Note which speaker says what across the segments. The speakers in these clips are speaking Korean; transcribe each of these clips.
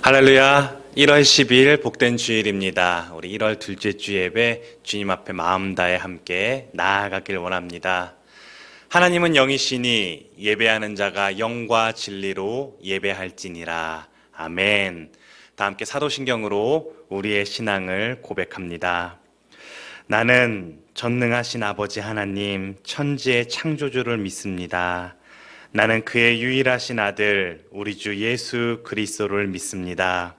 Speaker 1: 할렐루야. 1월 10일 복된 주일입니다. 우리 1월 둘째 주 예배 주님 앞에 마음 다해 함께 나아가길 원합니다. 하나님은 영이시니 예배하는 자가 영과 진리로 예배할지니라. 아멘. 다 함께 사도신경으로 우리의 신앙을 고백합니다. 나는 전능하신 아버지 하나님 천지의 창조주를 믿습니다. 나는 그의 유일하신 아들 우리 주 예수 그리스도를 믿습니다.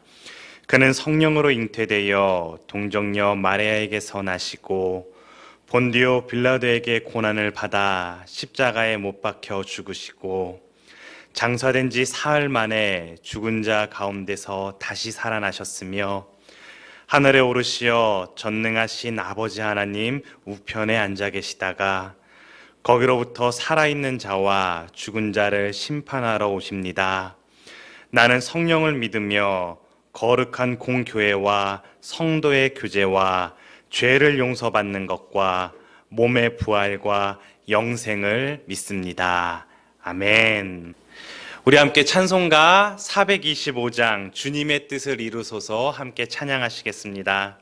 Speaker 1: 그는 성령으로 잉태되어 동정녀 마리아에게서 나시고 본디오 빌라도에게 고난을 받아 십자가에 못 박혀 죽으시고 장사된 지 사흘 만에 죽은 자 가운데서 다시 살아나셨으며 하늘에 오르시어 전능하신 아버지 하나님 우편에 앉아 계시다가 거기로부터 살아있는 자와 죽은 자를 심판하러 오십니다. 나는 성령을 믿으며 거룩한 공교회와 성도의 교제와 죄를 용서받는 것과 몸의 부활과 영생을 믿습니다. 아멘. 우리 함께 찬송가 425장 주님의 뜻을 이루소서 함께 찬양하시겠습니다.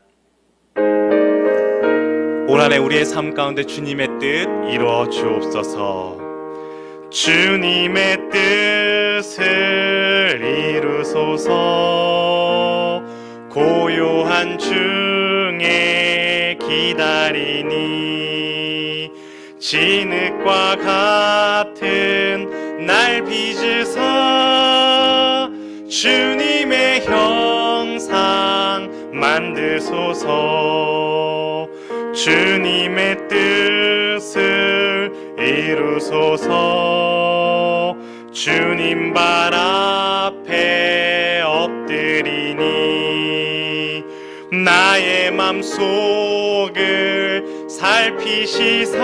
Speaker 1: 올 한 해 우리의 삶 가운데 주님의 뜻 이루어 주옵소서. 주님의 뜻을 이루소서. 고요한 중에 기다리니 진흙과 같은 날 빚으사 주님의 형상 만드소서. 주님의 뜻을 이루소서. 주님 발 앞에 엎드리니 나의 맘속을 살피시사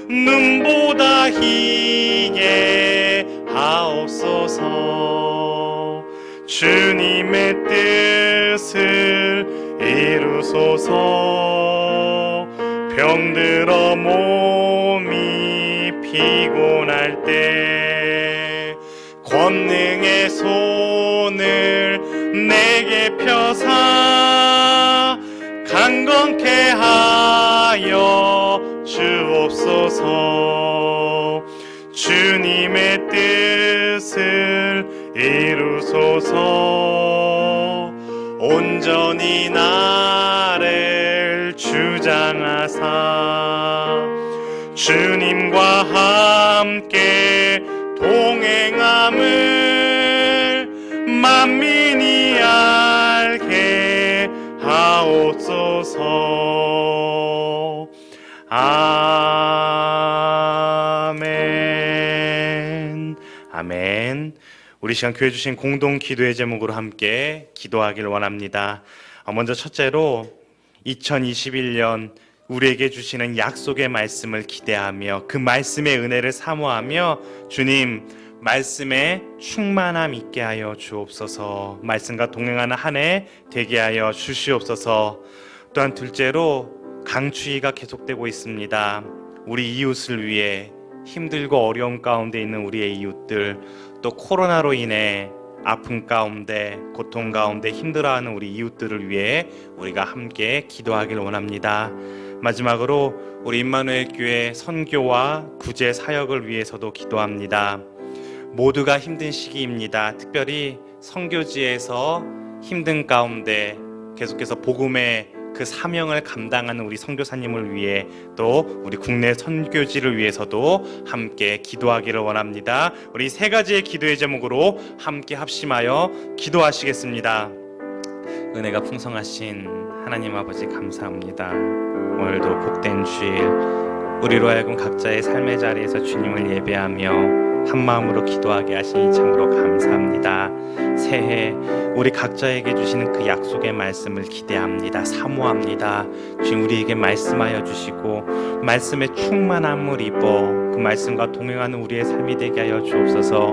Speaker 1: 눈보다 희게 하옵소서. 주님의 뜻을 이루소서. 병들어 몸이 피곤할 때 권능의 손을 내게 펴사 강건케 하여 주옵소서. 주님의 뜻을 이루소서. 온전히 나를 주장하사 주님과 함께 동행함을 만민이 알게 하옵소서. 아멘. 아멘. 우리 시간 교회 주신 공동 기도의 제목으로 함께 기도하길 원합니다. 먼저 첫째로 2021년 우리에게 주시는 약속의 말씀을 기대하며 그 말씀의 은혜를 사모하며 주님 말씀에 충만함 있게 하여 주옵소서. 말씀과 동행하는 한 해 되게 하여 주시옵소서. 또한 둘째로 강추위가 계속되고 있습니다. 우리 이웃을 위해 힘들고 어려움 가운데 있는 우리의 이웃들, 또 코로나로 인해 아픔 가운데 고통 가운데 힘들어하는 우리 이웃들을 위해 우리가 함께 기도하길 원합니다. 마지막으로 우리 임마누엘 교회 선교와 구제 사역을 위해서도 기도합니다. 모두가 힘든 시기입니다. 특별히 선교지에서 힘든 가운데 계속해서 복음의 그 사명을 감당하는 우리 선교사님을 위해 또 우리 국내 선교지를 위해서도 함께 기도하기를 원합니다. 우리 세 가지의 기도의 제목으로 함께 합심하여 기도하시겠습니다. 은혜가 풍성하신 하나님 아버지 감사합니다. 오늘도 복된 주일 우리로 하여금 각자의 삶의 자리에서 주님을 예배하며 한 마음으로 기도하게 하시니 참으로 감사합니다. 새해 우리 각자에게 주시는 그 약속의 말씀을 기대합니다. 사모합니다. 주님 우리에게 말씀하여 주시고 말씀에 충만함을 입어 그 말씀과 동행하는 우리의 삶이 되게 하여 주옵소서.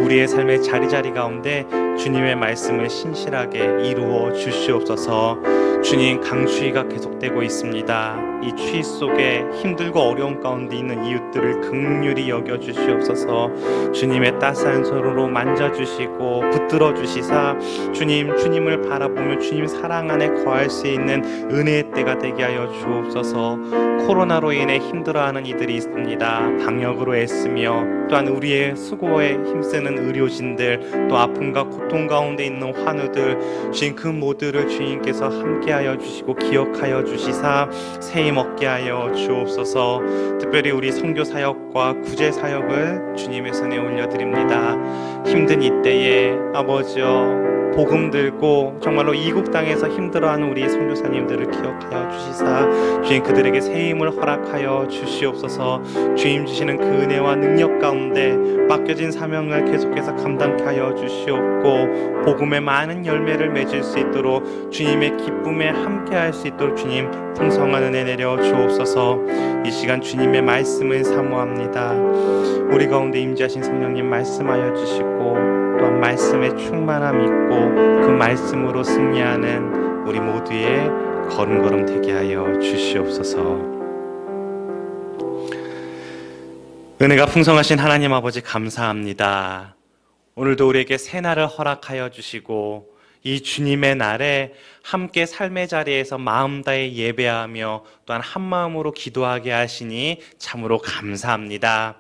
Speaker 1: 우리의 삶의 자리자리 가운데 주님의 말씀을 신실하게 이루어 주시옵소서. 주님 강추위가 계속되고 있습니다. 이 추위 속에 힘들고 어려움 가운데 있는 이웃들을 긍휼히 여겨 주시옵소서. 주님의 따스한 손으로 만져주시고 붙들어 주시사 주님을 바라보며 주님 사랑 안에 거할 수 있는 은혜의 때가 되게 하여 주옵소서. 코로나로 인해 힘들어하는 이들이 있습니다. 방역으로 애쓰며 또한 우리의 수고에 힘쓰는 의료진들, 또 아픔과 고통 가운데 있는 환우들, 주님 그 모두를 주님께서 함께하여 주시고 기억하여 주시사 세임 얻게 하여 주옵소서. 특별히 우리 선교 사역과 구제 사역을 주님의 손에 올려드립니다. 힘든 이때에 아버지여 복음 들고 정말로 이국 땅에서 힘들어하는 우리 선교사님들을 기억하여 주시사 주님 그들에게 새 힘을 허락하여 주시옵소서. 주님 주시는 그 은혜와 능력 가운데 맡겨진 사명을 계속해서 감당케 하여 주시옵고 복음의 많은 열매를 맺을 수 있도록 주님의 기쁨에 함께할 수 있도록 주님 풍성한 은혜 내려 주옵소서. 이 시간 주님의 말씀을 사모합니다. 우리 가운데 임재하신 성령님 말씀하여 주시고 또한 말씀에 충만함 있고 그 말씀으로 승리하는 우리 모두의 걸음걸음 되게 하여 주시옵소서. 은혜가 풍성하신 하나님 아버지 감사합니다. 오늘도 우리에게 새 날을 허락하여 주시고 이 주님의 날에 함께 삶의 자리에서 마음 다해 예배하며 또한 한마음으로 기도하게 하시니 참으로 감사합니다.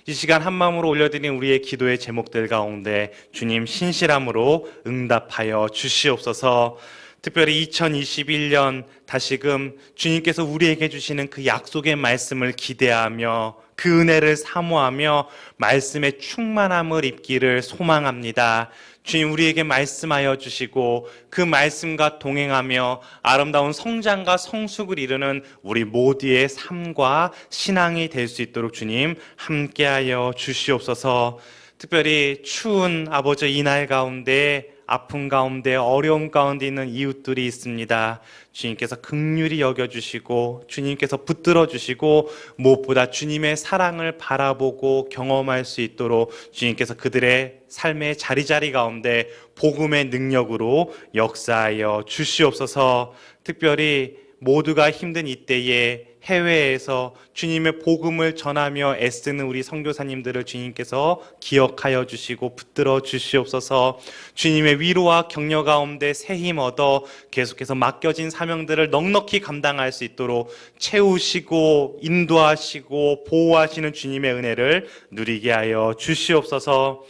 Speaker 1: 이 시간 한마음으로 올려드린 우리의 기도의 제목들 가운데 주님 신실함으로 응답하여 주시옵소서. 특별히 2021년 다시금 주님께서 우리에게 주시는 그 약속의 말씀을 기대하며 그 은혜를 사모하며 말씀의 충만함을 입기를 소망합니다. 주님 우리에게 말씀하여 주시고 그 말씀과 동행하며 아름다운 성장과 성숙을 이루는 우리 모두의 삶과 신앙이 될 수 있도록 주님 함께하여 주시옵소서. 특별히 추운 아버지 이날 가운데 아픔 가운데 어려움 가운데 있는 이웃들이 있습니다. 주님께서 긍휼히 여겨주시고 주님께서 붙들어 주시고 무엇보다 주님의 사랑을 바라보고 경험할 수 있도록 주님께서 그들의 삶의 자리자리 가운데 복음의 능력으로 역사하여 주시옵소서. 특별히 모두가 힘든 이때에 해외에서 주님의 복음을 전하며 애쓰는 우리 선교사님들을 주님께서 기억하여 주시고 붙들어 주시옵소서. 주님의 위로와 격려 가운데 새 힘 얻어 계속해서 맡겨진 사명들을 넉넉히 감당할 수 있도록 채우시고 인도하시고 보호하시는 주님의 은혜를 누리게 하여 주시옵소서.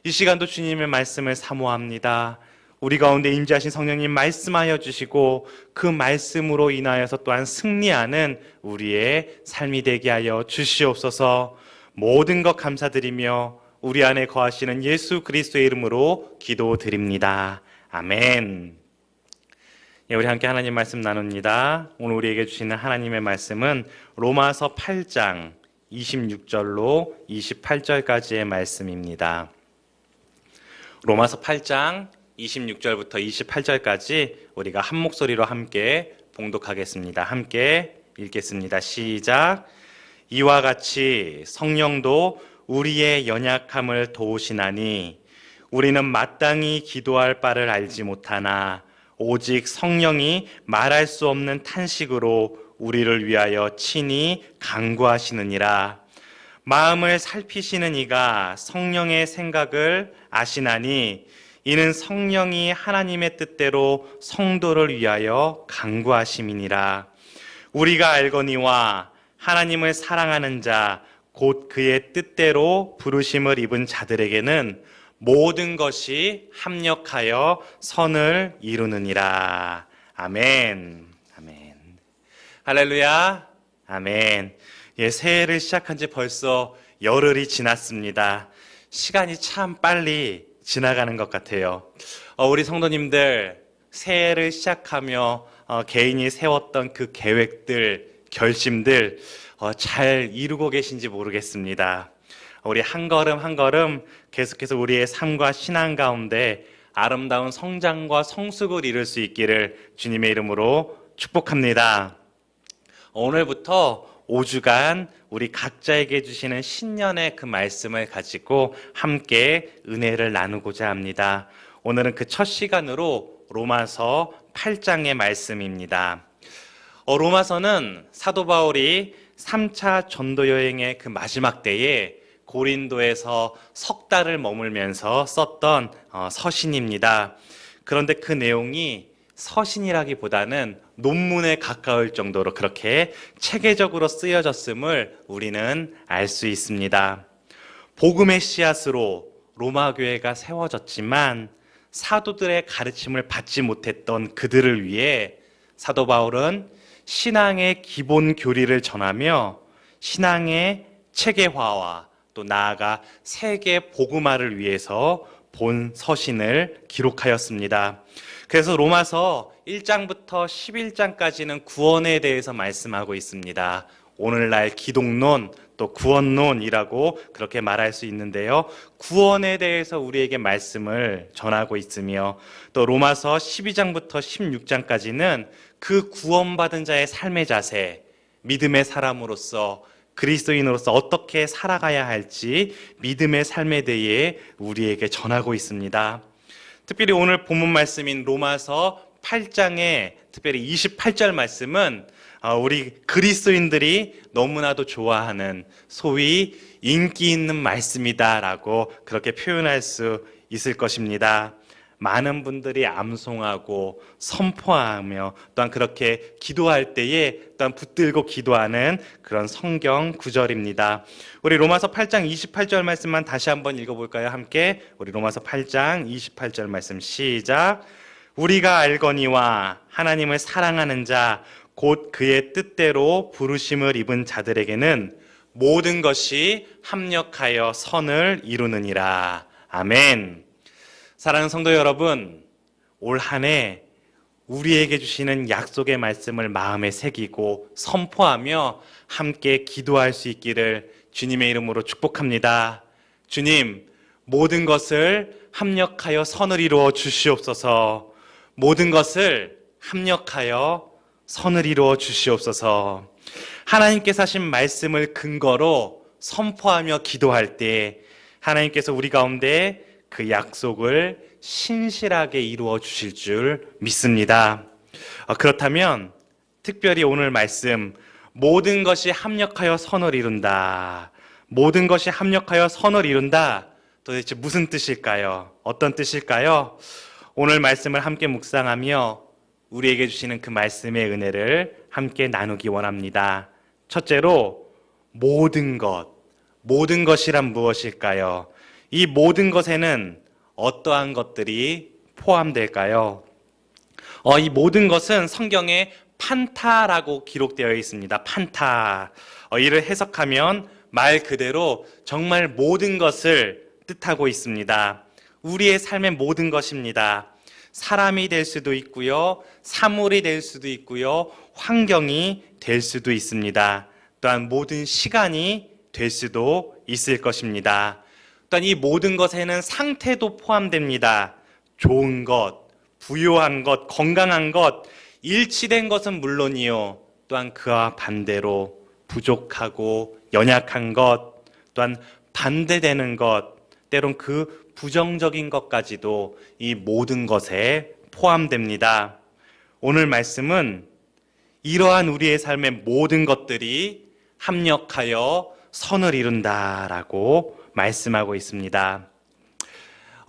Speaker 1: 이 시간도 주님의 말씀을 사모합니다. 우리 가운데 임재하신 성령님 말씀하여 주시고 그 말씀으로 인하여서 또한 승리하는 우리의 삶이 되게 하여 주시옵소서. 모든 것 감사드리며 우리 안에 거하시는 예수 그리스도의 이름으로 기도드립니다. 아멘. 우리 함께 하나님 말씀 나눕니다. 오늘 우리에게 주시는 하나님의 말씀은 로마서 8장 26절로 28절까지의 말씀입니다. 로마서 8장 26절부터 28절까지 우리가 한 목소리로 함께 봉독하겠습니다. 함께 읽겠습니다. 시작. 이와 같이 성령도 우리의 연약함을 도우시나니 우리는 마땅히 기도할 바를 알지 못하나 오직 성령이 말할 수 없는 탄식으로 우리를 위하여 친히 간구하시느니라. 마음을 살피시는 이가 성령의 생각을 아시나니 이는 성령이 하나님의 뜻대로 성도를 위하여 간구하심이니라. 우리가 알거니와 하나님을 사랑하는 자 곧 그의 뜻대로 부르심을 입은 자들에게는 모든 것이 합력하여 선을 이루느니라. 아멘. 아멘. 할렐루야. 아멘. 새해를 시작한 지 벌써 열흘이 지났습니다. 시간이 참 빨리 지나가는 것 같아요. 우리 성도님들 새해를 시작하며 개인이 세웠던 그 계획들, 결심들 잘 이루고 계신지 모르겠습니다. 우리 한 걸음 한 걸음 계속해서 우리의 삶과 신앙 가운데 아름다운 성장과 성숙을 이룰 수 있기를 주님의 이름으로 축복합니다. 오늘부터 5주간 우리 각자에게 주시는 신년의 그 말씀을 가지고 함께 은혜를 나누고자 합니다. 오늘은 그 첫 시간으로 로마서 8장의 말씀입니다. 로마서는 사도 바울이 3차 전도 여행의 그 마지막 때에 고린도에서 석 달을 머물면서 썼던 서신입니다. 그런데 그 내용이 서신이라기보다는 논문에 가까울 정도로 그렇게 체계적으로 쓰여졌음을 우리는 알 수 있습니다. 복음의 씨앗으로 로마 교회가 세워졌지만 사도들의 가르침을 받지 못했던 그들을 위해 사도 바울은 신앙의 기본 교리를 전하며 신앙의 체계화와 또 나아가 세계 복음화를 위해서 본 서신을 기록하였습니다. 그래서 로마서 1장부터 11장까지는 구원에 대해서 말씀하고 있습니다. 오늘날 기독론 또 구원론이라고 그렇게 말할 수 있는데요. 구원에 대해서 우리에게 말씀을 전하고 있으며 또 로마서 12장부터 16장까지는 그 구원받은 자의 삶의 자세, 믿음의 사람으로서 그리스도인으로서 어떻게 살아가야 할지 믿음의 삶에 대해 우리에게 전하고 있습니다. 특별히 오늘 본문 말씀인 로마서 8장의 특별히 28절 말씀은 우리 그리스도인들이 너무나도 좋아하는 소위 인기 있는 말씀이다라고 그렇게 표현할 수 있을 것입니다. 많은 분들이 암송하고 선포하며 또한 그렇게 기도할 때에 또한 붙들고 기도하는 그런 성경 구절입니다. 우리 로마서 8장 28절 말씀만 다시 한번 읽어볼까요? 함께 우리 로마서 8장 28절 말씀 시작. 우리가 알거니와 하나님을 사랑하는 자 곧 그의 뜻대로 부르심을 입은 자들에게는 모든 것이 합력하여 선을 이루느니라. 아멘. 사랑하는 성도 여러분, 올 한 해 우리에게 주시는 약속의 말씀을 마음에 새기고 선포하며 함께 기도할 수 있기를 주님의 이름으로 축복합니다. 주님, 모든 것을 합력하여 선을 이루어 주시옵소서. 모든 것을 합력하여 선을 이루어 주시옵소서. 하나님께서 하신 말씀을 근거로 선포하며 기도할 때 하나님께서 우리 가운데 그 약속을 신실하게 이루어 주실 줄 믿습니다. 그렇다면 특별히 오늘 말씀 모든 것이 합력하여 선을 이룬다. 모든 것이 합력하여 선을 이룬다. 도대체 무슨 뜻일까요? 어떤 뜻일까요? 오늘 말씀을 함께 묵상하며 우리에게 주시는 그 말씀의 은혜를 함께 나누기 원합니다. 첫째로 모든 것이란 무엇일까요? 이 모든 것에는 어떠한 것들이 포함될까요? 이 모든 것은 성경에 판타라고 기록되어 있습니다. 판타. 이를 해석하면 말 그대로 정말 모든 것을 뜻하고 있습니다. 우리의 삶의 모든 것입니다. 사람이 될 수도 있고요, 사물이 될 수도 있고요, 환경이 될 수도 있습니다. 또한 모든 시간이 될 수도 있을 것입니다. 또한 이 모든 것에는 상태도 포함됩니다. 좋은 것, 부유한 것, 건강한 것, 일치된 것은 물론이요, 또한 그와 반대로 부족하고 연약한 것, 또한 반대되는 것, 때론 그 부정적인 것까지도 이 모든 것에 포함됩니다. 오늘 말씀은 이러한 우리의 삶의 모든 것들이 합력하여 선을 이룬다라고 말씀하고 있습니다.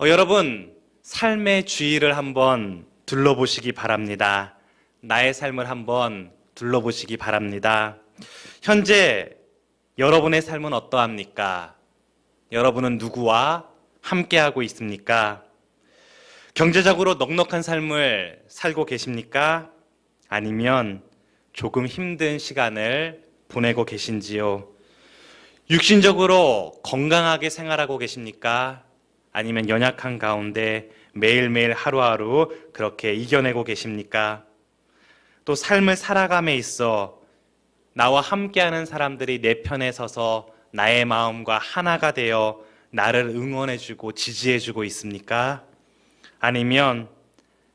Speaker 1: 여러분, 삶의 주위를 한번 둘러보시기 바랍니다. 나의 삶을 한번 둘러보시기 바랍니다. 현재 여러분의 삶은 어떠합니까? 여러분은 누구와 함께하고 있습니까? 경제적으로 넉넉한 삶을 살고 계십니까? 아니면 조금 힘든 시간을 보내고 계신지요? 육신적으로 건강하게 생활하고 계십니까? 아니면 연약한 가운데 매일매일 하루하루 그렇게 이겨내고 계십니까? 또 삶을 살아감에 있어 나와 함께하는 사람들이 내 편에 서서 나의 마음과 하나가 되어 나를 응원해주고 지지해주고 있습니까? 아니면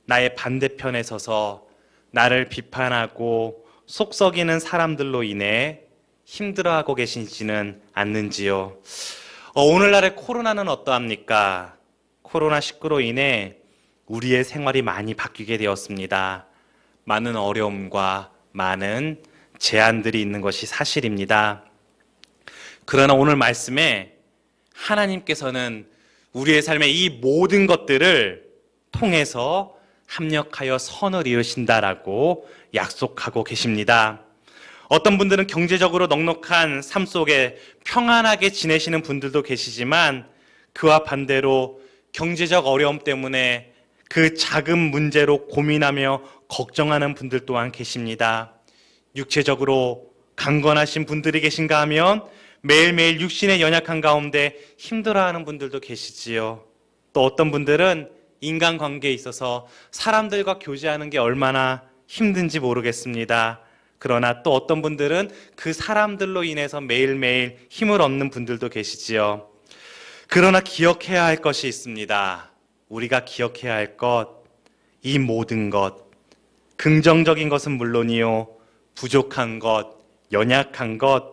Speaker 1: 나의 반대편에 서서 나를 비판하고 속썩이는 사람들로 인해 힘들어하고 계시지는 않는지요? 오늘날의 코로나는 어떠합니까? 코로나19로 인해 우리의 생활이 많이 바뀌게 되었습니다. 많은 어려움과 많은 제한들이 있는 것이 사실입니다. 그러나 오늘 말씀에 하나님께서는 우리의 삶의 이 모든 것들을 통해서 합력하여 선을 이루신다라고 약속하고 계십니다. 어떤 분들은 경제적으로 넉넉한 삶 속에 평안하게 지내시는 분들도 계시지만 그와 반대로 경제적 어려움 때문에 그 작은 문제로 고민하며 걱정하는 분들 또한 계십니다. 육체적으로 강건하신 분들이 계신가 하면 매일매일 육신의 연약한 가운데 힘들어하는 분들도 계시지요. 또 어떤 분들은 인간관계에 있어서 사람들과 교제하는 게 얼마나 힘든지 모르겠습니다. 그러나 또 어떤 분들은 그 사람들로 인해서 매일매일 힘을 얻는 분들도 계시지요. 그러나 기억해야 할 것이 있습니다. 우리가 기억해야 할 것, 이 모든 것, 긍정적인 것은 물론이요, 부족한 것, 연약한 것,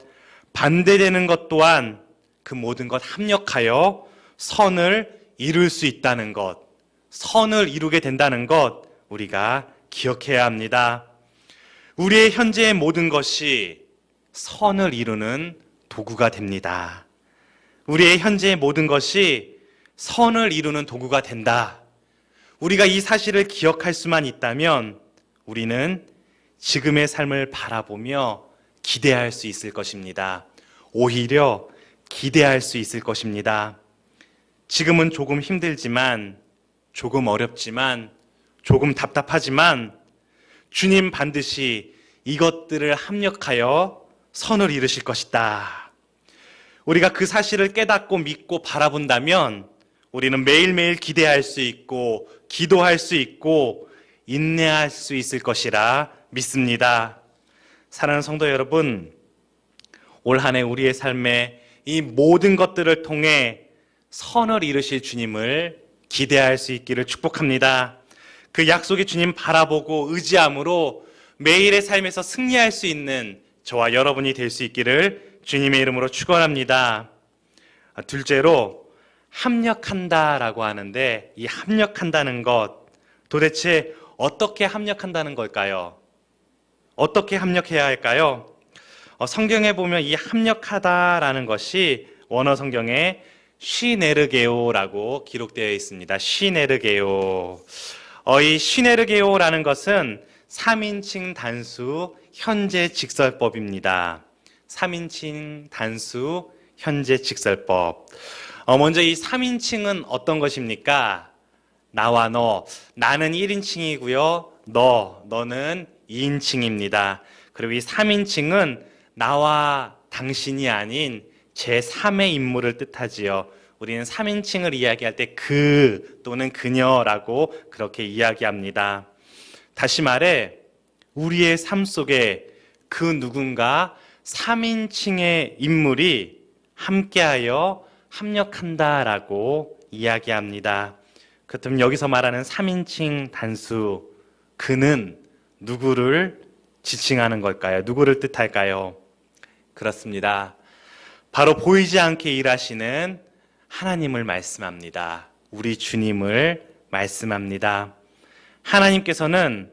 Speaker 1: 반대되는 것 또한 그 모든 것 합력하여 선을 이룰 수 있다는 것, 선을 이루게 된다는 것 우리가 기억해야 합니다. 우리의 현재의 모든 것이 선을 이루는 도구가 됩니다. 우리의 현재의 모든 것이 선을 이루는 도구가 된다. 우리가 이 사실을 기억할 수만 있다면 우리는 지금의 삶을 바라보며 기대할 수 있을 것입니다. 오히려 기대할 수 있을 것입니다. 지금은 조금 힘들지만, 조금 어렵지만, 조금 답답하지만 주님 반드시 이것들을 합력하여 선을 이루실 것이다. 우리가 그 사실을 깨닫고 믿고 바라본다면 우리는 매일매일 기대할 수 있고 기도할 수 있고 인내할 수 있을 것이라 믿습니다. 사랑하는 성도 여러분, 올 한 해 우리의 삶에 이 모든 것들을 통해 선을 이루실 주님을 기대할 수 있기를 축복합니다. 그 약속의 주님 바라보고 의지함으로 매일의 삶에서 승리할 수 있는 저와 여러분이 될 수 있기를 주님의 이름으로 축원합니다. 둘째로 합력한다라고 하는데 이 합력한다는 것 도대체 어떻게 합력한다는 걸까요? 어떻게 합력해야 할까요? 성경에 보면 이 합력하다라는 것이 원어 성경에 시네르게오라고 기록되어 있습니다. 시네르게오. 이 시네르게오라는 것은 3인칭 단수 현재 직설법입니다. 3인칭 단수 현재 직설법. 먼저 이 3인칭은 어떤 것입니까? 나와 너. 나는 1인칭이고요. 너는 2인칭입니다. 그리고 이 3인칭은 나와 당신이 아닌 제3의 인물을 뜻하지요. 우리는 3인칭을 이야기할 때 그 또는 그녀라고 그렇게 이야기합니다. 다시 말해 우리의 삶 속에 그 누군가 3인칭의 인물이 함께하여 합력한다라고 이야기합니다. 그렇다면 여기서 말하는 3인칭 단수 그는 누구를 지칭하는 걸까요? 누구를 뜻할까요? 그렇습니다. 바로 보이지 않게 일하시는 하나님을 말씀합니다. 우리 주님을 말씀합니다. 하나님께서는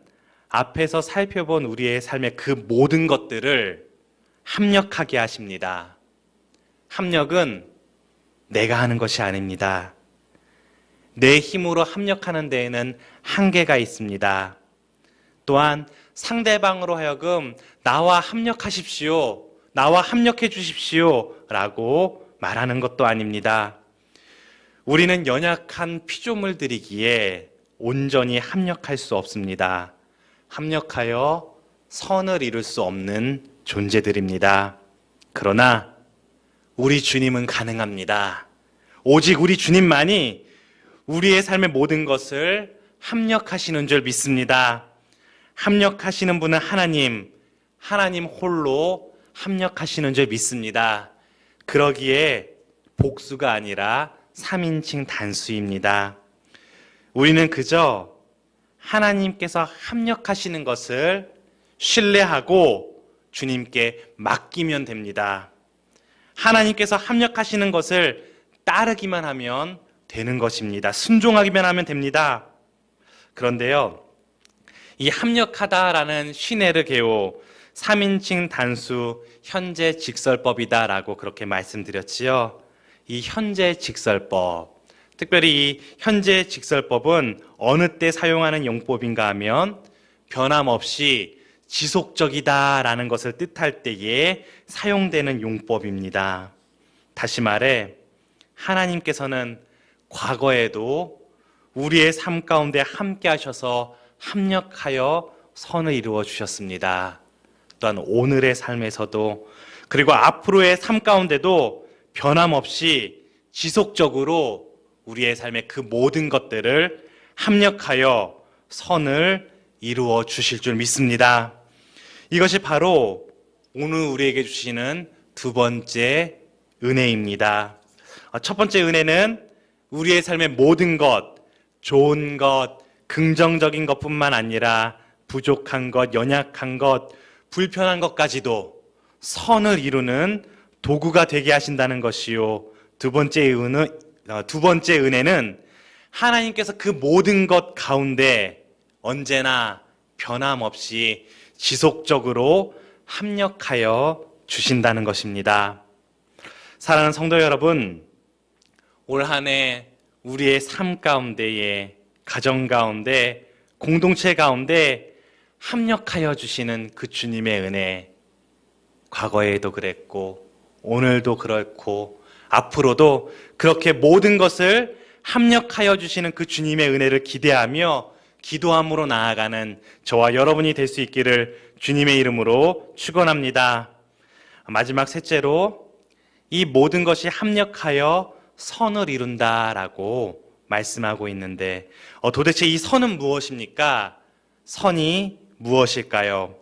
Speaker 1: 앞에서 살펴본 우리의 삶의 그 모든 것들을 합력하게 하십니다. 합력은 내가 하는 것이 아닙니다. 내 힘으로 합력하는 데에는 한계가 있습니다. 또한 상대방으로 하여금 나와 합력하십시오. 나와 합력해 주십시오. 라고 말하는 것도 아닙니다. 우리는 연약한 피조물들이기에 온전히 합력할 수 없습니다. 합력하여 선을 이룰 수 없는 존재들입니다. 그러나 우리 주님은 가능합니다. 오직 우리 주님만이 우리의 삶의 모든 것을 합력하시는 줄 믿습니다. 합력하시는 분은 하나님 홀로 합력하시는 줄 믿습니다. 그러기에 복수가 아니라 3인칭 단수입니다. 우리는 그저 하나님께서 합력하시는 것을 신뢰하고 주님께 맡기면 됩니다. 하나님께서 합력하시는 것을 따르기만 하면 되는 것입니다. 순종하기만 하면 됩니다. 그런데요, 이 합력하다라는 시네르게오 3인칭 단수 현재 직설법이다라고 그렇게 말씀드렸지요. 이 현재 직설법, 특별히 이 현재 직설법은 어느 때 사용하는 용법인가 하면 변함없이 지속적이다라는 것을 뜻할 때에 사용되는 용법입니다. 다시 말해 하나님께서는 과거에도 우리의 삶 가운데 함께 하셔서 합력하여 선을 이루어 주셨습니다. 또한 오늘의 삶에서도, 그리고 앞으로의 삶 가운데도 변함없이 지속적으로 우리의 삶의 그 모든 것들을 합력하여 선을 이루어 주실 줄 믿습니다. 이것이 바로 오늘 우리에게 주시는 두 번째 은혜입니다. 첫 번째 은혜는 우리의 삶의 모든 것, 좋은 것, 긍정적인 것뿐만 아니라 부족한 것, 연약한 것, 불편한 것까지도 선을 이루는 도구가 되게 하신다는 것이요. 두 번째 은혜는 하나님께서 그 모든 것 가운데 언제나 변함없이 지속적으로 합력하여 주신다는 것입니다. 사랑하는 성도 여러분, 올 한 해 우리의 삶 가운데에, 가정 가운데, 공동체 가운데 합력하여 주시는 그 주님의 은혜, 과거에도 그랬고 오늘도 그렇고 앞으로도 그렇게 모든 것을 합력하여 주시는 그 주님의 은혜를 기대하며 기도함으로 나아가는 저와 여러분이 될 수 있기를 주님의 이름으로 축원합니다. 마지막 셋째로, 이 모든 것이 합력하여 선을 이룬다라고 말씀하고 있는데 도대체 이 선은 무엇입니까? 선이 무엇일까요?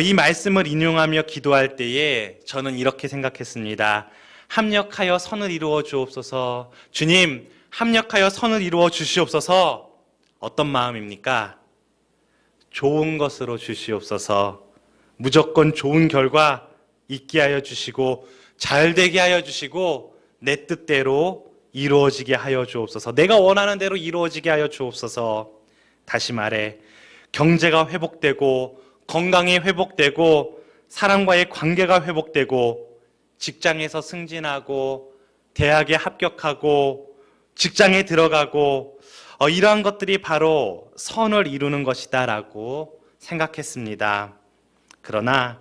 Speaker 1: 이 말씀을 인용하며 기도할 때에 저는 이렇게 생각했습니다. 합력하여 선을 이루어 주옵소서. 주님, 합력하여 선을 이루어 주시옵소서. 어떤 마음입니까? 좋은 것으로 주시옵소서. 무조건 좋은 결과 있게 하여 주시고 잘 되게 하여 주시고 내 뜻대로 이루어지게 하여 주옵소서. 내가 원하는 대로 이루어지게 하여 주옵소서. 다시 말해 경제가 회복되고 건강이 회복되고 사람과의 관계가 회복되고 직장에서 승진하고 대학에 합격하고 직장에 들어가고 이러한 것들이 바로 선을 이루는 것이다라고 생각했습니다. 그러나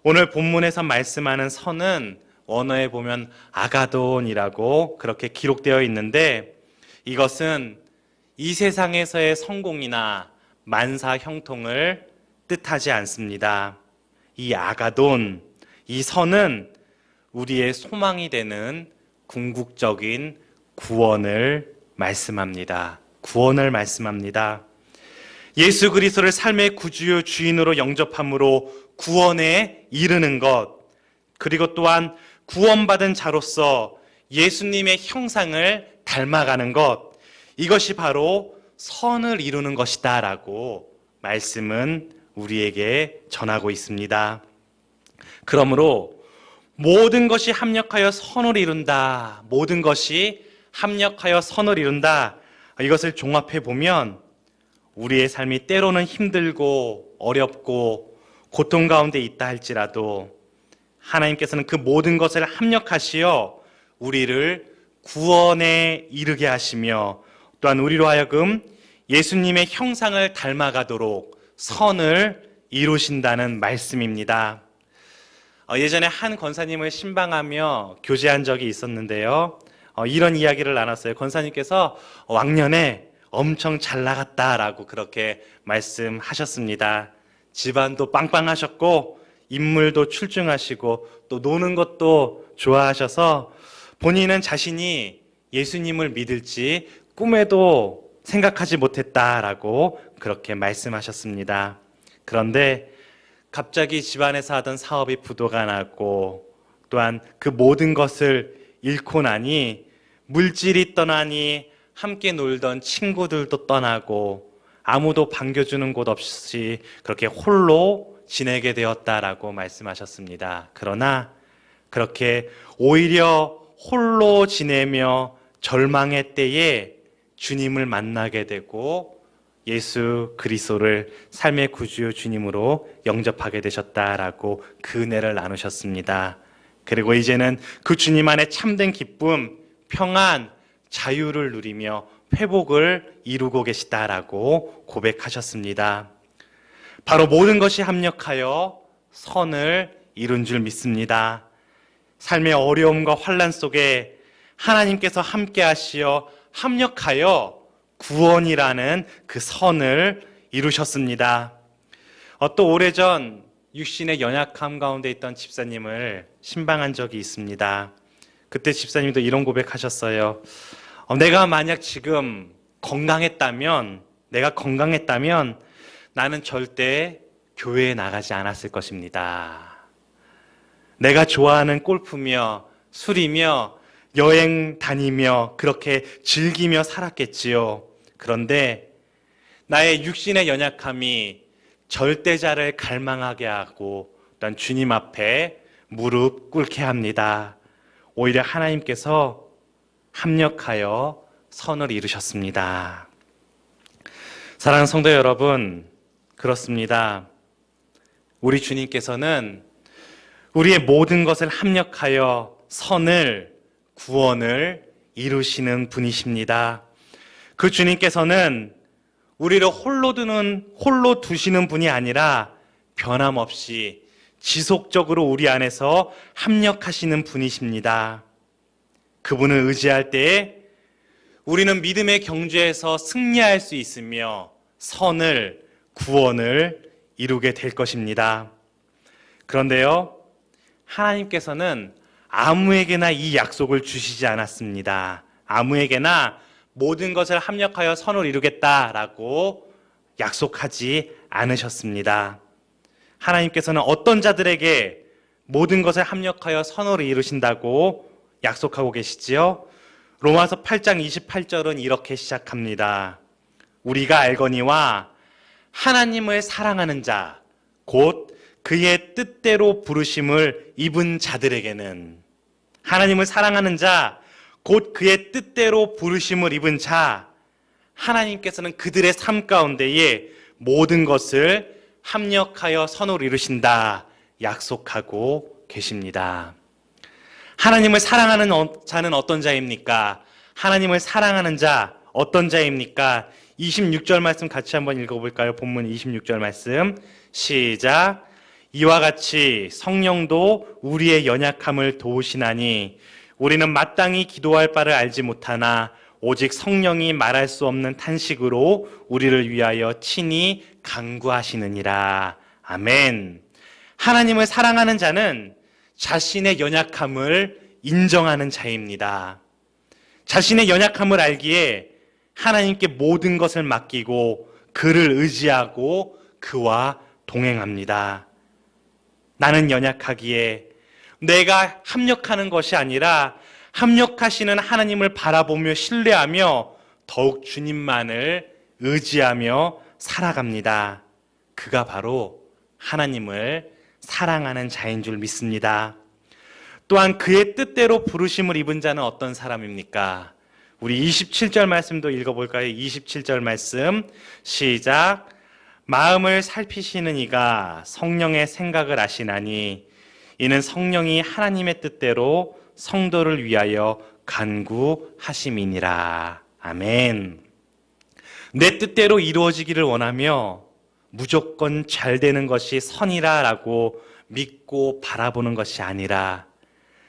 Speaker 1: 오늘 본문에서 말씀하는 선은 원어에 보면 아가돈이라고 그렇게 기록되어 있는데 이것은 이 세상에서의 성공이나 만사 형통을 뜻하지 않습니다. 이 아가돈, 이 선은 우리의 소망이 되는 궁극적인 구원을 말씀합니다. 구원을 말씀합니다. 예수 그리스도를 삶의 구주요 주인으로 영접함으로 구원에 이르는 것, 그리고 또한 구원받은 자로서 예수님의 형상을 닮아가는 것, 이것이 바로 선을 이루는 것이다 라고 말씀은 우리에게 전하고 있습니다. 그러므로 모든 것이 합력하여 선을 이룬다, 모든 것이 합력하여 선을 이룬다, 이것을 종합해 보면 우리의 삶이 때로는 힘들고 어렵고 고통 가운데 있다 할지라도 하나님께서는 그 모든 것을 합력하시어 우리를 구원에 이르게 하시며 또한 우리로 하여금 예수님의 형상을 닮아가도록 선을 이루신다는 말씀입니다. 예전에 한 권사님을 신방하며 교제한 적이 있었는데요. 이런 이야기를 나눴어요. 권사님께서 왕년에 엄청 잘 나갔다라고 그렇게 말씀하셨습니다. 집안도 빵빵하셨고 인물도 출중하시고 또 노는 것도 좋아하셔서 본인은 자신이 예수님을 믿을지 꿈에도 생각하지 못했다라고 그렇게 말씀하셨습니다. 그런데 갑자기 집안에서 하던 사업이 부도가 났고 또한 그 모든 것을 잃고 나니 물질이 떠나니 함께 놀던 친구들도 떠나고 아무도 반겨주는 곳 없이 그렇게 홀로 지내게 되었다라고 말씀하셨습니다. 그러나 그렇게 오히려 홀로 지내며 절망의 때에 주님을 만나게 되고 예수 그리스도를 삶의 구주 주님으로 영접하게 되셨다라고 그 은혜를 나누셨습니다. 그리고 이제는 그 주님 안에 참된 기쁨, 평안, 자유를 누리며 회복을 이루고 계시다라고 고백하셨습니다. 바로 모든 것이 합력하여 선을 이룬 줄 믿습니다. 삶의 어려움과 환난 속에 하나님께서 함께 하시어 합력하여 구원이라는 그 선을 이루셨습니다. 또 오래전 육신의 연약함 가운데 있던 집사님을 신방한 적이 있습니다. 그때 집사님도 이런 고백하셨어요. 내가 만약 지금 내가 건강했다면 나는 절대 교회에 나가지 않았을 것입니다. 내가 좋아하는 골프며 술이며 여행 다니며 그렇게 즐기며 살았겠지요. 그런데 나의 육신의 연약함이 절대자를 갈망하게 하고 또한 주님 앞에 무릎 꿇게 합니다. 오히려 하나님께서 합력하여 선을 이루셨습니다. 사랑하는 성도 여러분, 그렇습니다. 우리 주님께서는 우리의 모든 것을 합력하여 선을, 구원을 이루시는 분이십니다. 그 주님께서는 우리를 홀로 두시는 분이 아니라 변함없이 지속적으로 우리 안에서 합력하시는 분이십니다. 그분을 의지할 때에 우리는 믿음의 경주에서 승리할 수 있으며 선을, 구원을 이루게 될 것입니다. 그런데요, 하나님께서는 아무에게나 이 약속을 주시지 않았습니다. 아무에게나 모든 것을 합력하여 선을 이루겠다라고 약속하지 않으셨습니다. 하나님께서는 어떤 자들에게 모든 것을 합력하여 선을 이루신다고 약속하고 계시지요? 로마서 8장 28절은 이렇게 시작합니다. 우리가 알거니와 하나님을 사랑하는 자, 곧 그의 뜻대로 부르심을 입은 자들에게는, 하나님을 사랑하는 자, 곧 그의 뜻대로 부르심을 입은 자, 하나님께서는 그들의 삶 가운데에 모든 것을 합력하여 선으로 이루신다 약속하고 계십니다. 하나님을 사랑하는 자는 어떤 자입니까? 하나님을 사랑하는 자 어떤 자입니까? 26절 말씀 같이 한번 읽어볼까요? 본문 26절 말씀 시작. 이와 같이 성령도 우리의 연약함을 도우시나니 우리는 마땅히 기도할 바를 알지 못하나 오직 성령이 말할 수 없는 탄식으로 우리를 위하여 친히 간구하시느니라. 아멘. 하나님을 사랑하는 자는 자신의 연약함을 인정하는 자입니다. 자신의 연약함을 알기에 하나님께 모든 것을 맡기고 그를 의지하고 그와 동행합니다. 나는 연약하기에 내가 합력하는 것이 아니라 합력하시는 하나님을 바라보며 신뢰하며 더욱 주님만을 의지하며 살아갑니다. 그가 바로 하나님을 사랑하는 자인 줄 믿습니다. 또한 그의 뜻대로 부르심을 입은 자는 어떤 사람입니까? 우리 27절 말씀도 읽어볼까요? 27절 말씀 시작. 마음을 살피시는 이가 성령의 생각을 아시나니 이는 성령이 하나님의 뜻대로 성도를 위하여 간구하심이니라. 아멘. 내 뜻대로 이루어지기를 원하며 무조건 잘 되는 것이 선이라라고 믿고 바라보는 것이 아니라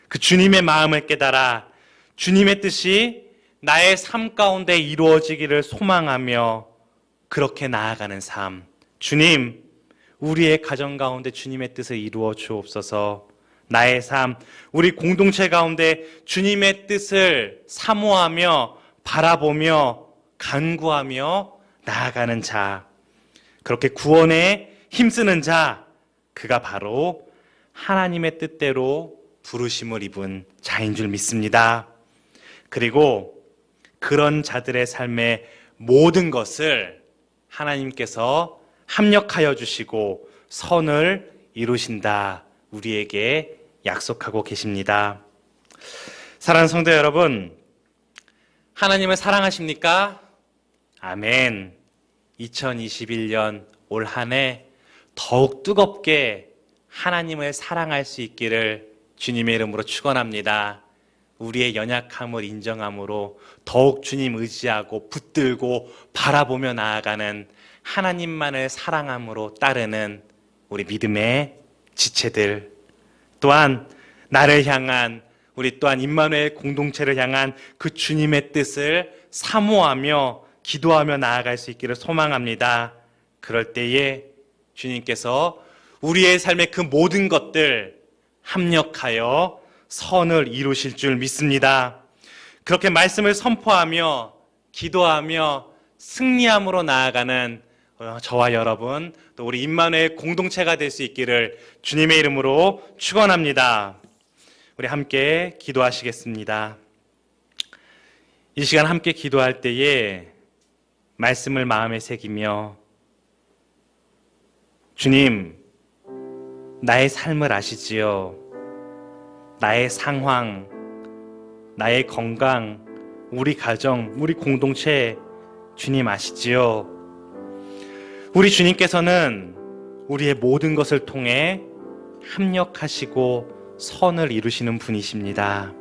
Speaker 1: 그 주님의 마음을 깨달아 주님의 뜻이 나의 삶 가운데 이루어지기를 소망하며 그렇게 나아가는 삶. 주님, 우리의 가정 가운데 주님의 뜻을 이루어 주옵소서. 나의 삶, 우리 공동체 가운데 주님의 뜻을 사모하며 바라보며 간구하며 나아가는 자, 그렇게 구원에 힘쓰는 자, 그가 바로 하나님의 뜻대로 부르심을 입은 자인 줄 믿습니다. 그리고 그런 자들의 삶의 모든 것을 하나님께서 합력하여 주시고 선을 이루신다 우리에게 약속하고 계십니다. 사랑하는 성도 여러분, 하나님을 사랑하십니까? 아멘. 2021년 올 한 해 더욱 뜨겁게 하나님을 사랑할 수 있기를 주님의 이름으로 축원합니다. 우리의 연약함을 인정함으로 더욱 주님 의지하고 붙들고 바라보며 나아가는 하나님만을 사랑함으로 따르는 우리 믿음의 지체들, 또한 나를 향한 우리 또한 임마누엘 공동체를 향한 그 주님의 뜻을 사모하며 기도하며 나아갈 수 있기를 소망합니다. 그럴 때에 주님께서 우리의 삶의 그 모든 것들 합력하여 선을 이루실 줄 믿습니다. 그렇게 말씀을 선포하며 기도하며 승리함으로 나아가는 저와 여러분, 또 우리 임마누엘 공동체가 될 수 있기를 주님의 이름으로 축원합니다. 우리 함께 기도하시겠습니다. 이 시간 함께 기도할 때에 말씀을 마음에 새기며 주님, 나의 삶을 아시지요. 나의 상황, 나의 건강, 우리 가정, 우리 공동체 주님 아시지요. 우리 주님께서는 우리의 모든 것을 통해 합력하시고 선을 이루시는 분이십니다.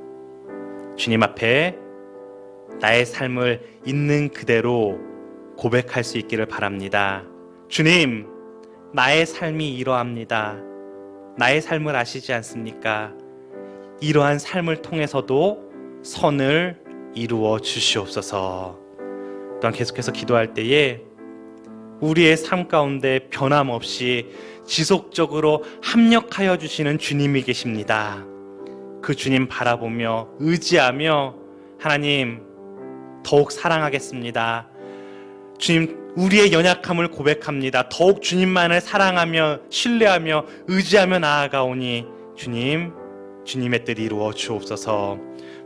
Speaker 1: 주님 앞에 나의 삶을 있는 그대로 고백할 수 있기를 바랍니다. 주님, 나의 삶이 이러합니다. 나의 삶을 아시지 않습니까? 이러한 삶을 통해서도 선을 이루어 주시옵소서. 또한 계속해서 기도할 때에 우리의 삶 가운데 변함없이 지속적으로 합력하여 주시는 주님이 계십니다. 그 주님 바라보며 의지하며 하나님 더욱 사랑하겠습니다. 주님, 우리의 연약함을 고백합니다. 더욱 주님만을 사랑하며 신뢰하며 의지하며 나아가오니 주님, 주님의 뜻 이루어 주옵소서.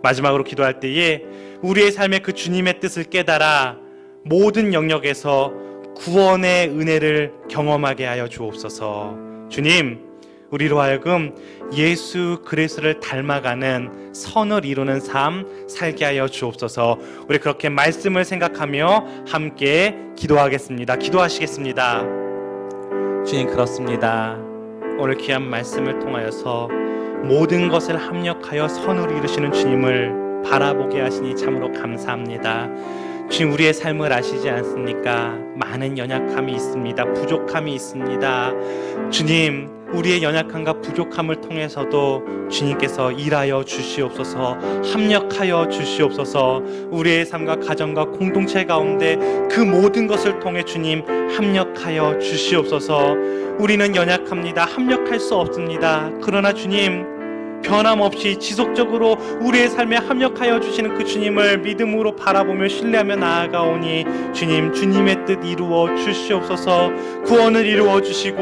Speaker 1: 마지막으로 기도할 때에 우리의 삶의 그 주님의 뜻을 깨달아 모든 영역에서 구원의 은혜를 경험하게 하여 주옵소서. 주님, 우리로 하여금 예수 그리스도를 닮아가는 선을 이루는 삶 살게 하여 주옵소서. 우리 그렇게 말씀을 생각하며 함께 기도하겠습니다. 기도하시겠습니다. 주님, 그렇습니다. 오늘 귀한 말씀을 통하여서 모든 것을 합력하여 선으로 이루시는 주님을 바라보게 하시니 참으로 감사합니다. 주님, 우리의 삶을 아시지 않습니까? 많은 연약함이 있습니다. 부족함이 있습니다. 주님, 우리의 연약함과 부족함을 통해서도 주님께서 일하여 주시옵소서, 합력하여 주시옵소서. 우리의 삶과 가정과 공동체 가운데 그 모든 것을 통해 주님 합력하여 주시옵소서. 우리는 연약합니다. 합력할 수 없습니다. 그러나 주님, 변함없이 지속적으로 우리의 삶에 합력하여 주시는 그 주님을 믿음으로 바라보며 신뢰하며 나아가오니 주님, 주님의 뜻 이루어 주시옵소서. 구원을 이루어 주시고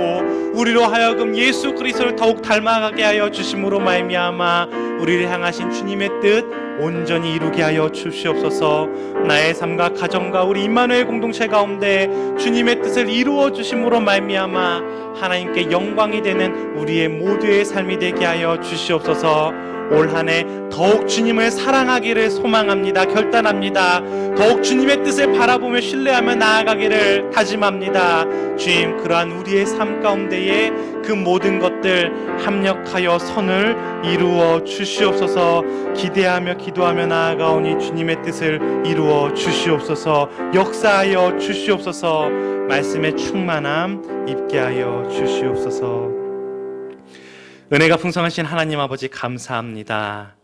Speaker 1: 우리로 하여금 예수 그리스도를 더욱 닮아가게 하여 주심으로 말미암아 우리를 향하신 주님의 뜻 온전히 이루게 하여 주시옵소서. 나의 삶과 가정과 우리 임마누엘 공동체 가운데 주님의 뜻을 이루어 주심으로 말미암아 하나님께 영광이 되는 우리의 모두의 삶이 되게 하여 주시옵소서. 올 한 해 더욱 주님을 사랑하기를 소망합니다. 결단합니다. 더욱 주님의 뜻을 바라보며 신뢰하며 나아가기를 다짐합니다. 주님, 그러한 우리의 삶 가운데에 그 모든 것들 합력하여 선을 이루어 주시옵소서. 기대하며 기도하며 나아가오니 주님의 뜻을 이루어 주시옵소서. 역사하여 주시옵소서. 말씀의 충만함 입게 하여 주시옵소서. 은혜가 풍성하신 하나님 아버지 감사합니다.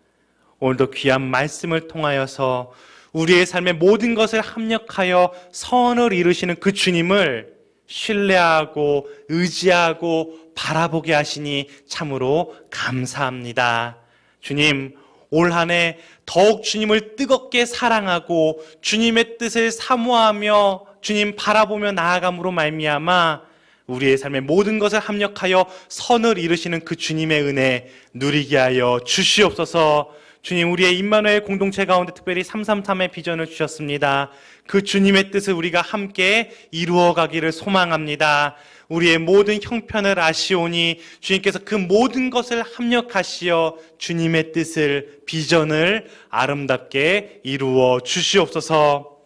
Speaker 1: 오늘도 귀한 말씀을 통하여서 우리의 삶의 모든 것을 합력하여 선을 이루시는 그 주님을 신뢰하고 의지하고 바라보게 하시니 참으로 감사합니다. 주님, 올 한 해 더욱 주님을 뜨겁게 사랑하고 주님의 뜻을 사모하며 주님 바라보며 나아감으로 말미암아 우리의 삶의 모든 것을 합력하여 선을 이루시는 그 주님의 은혜 누리게 하여 주시옵소서. 주님, 우리의 임마누엘 공동체 가운데 특별히 333의 비전을 주셨습니다. 그 주님의 뜻을 우리가 함께 이루어가기를 소망합니다. 우리의 모든 형편을 아시오니 주님께서 그 모든 것을 합력하시어 주님의 뜻을, 비전을 아름답게 이루어 주시옵소서.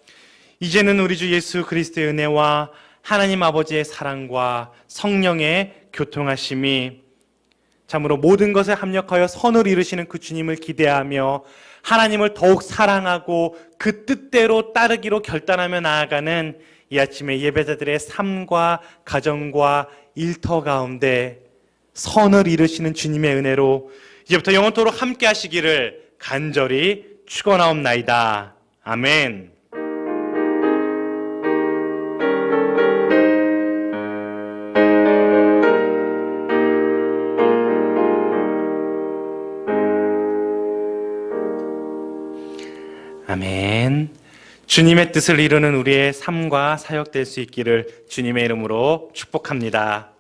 Speaker 1: 이제는 우리 주 예수 그리스도의 은혜와 하나님 아버지의 사랑과 성령의 교통하심이 참으로 모든 것을 합력하여 선을 이루시는 그 주님을 기대하며 하나님을 더욱 사랑하고 그 뜻대로 따르기로 결단하며 나아가는 이 아침에 예배자들의 삶과 가정과 일터 가운데 선을 이루시는 주님의 은혜로 이제부터 영원토록 함께 하시기를 간절히 축원하옵나이다. 아멘. 아멘. 주님의 뜻을 이루는 우리의 삶과 사역될 수 있기를 주님의 이름으로 축복합니다.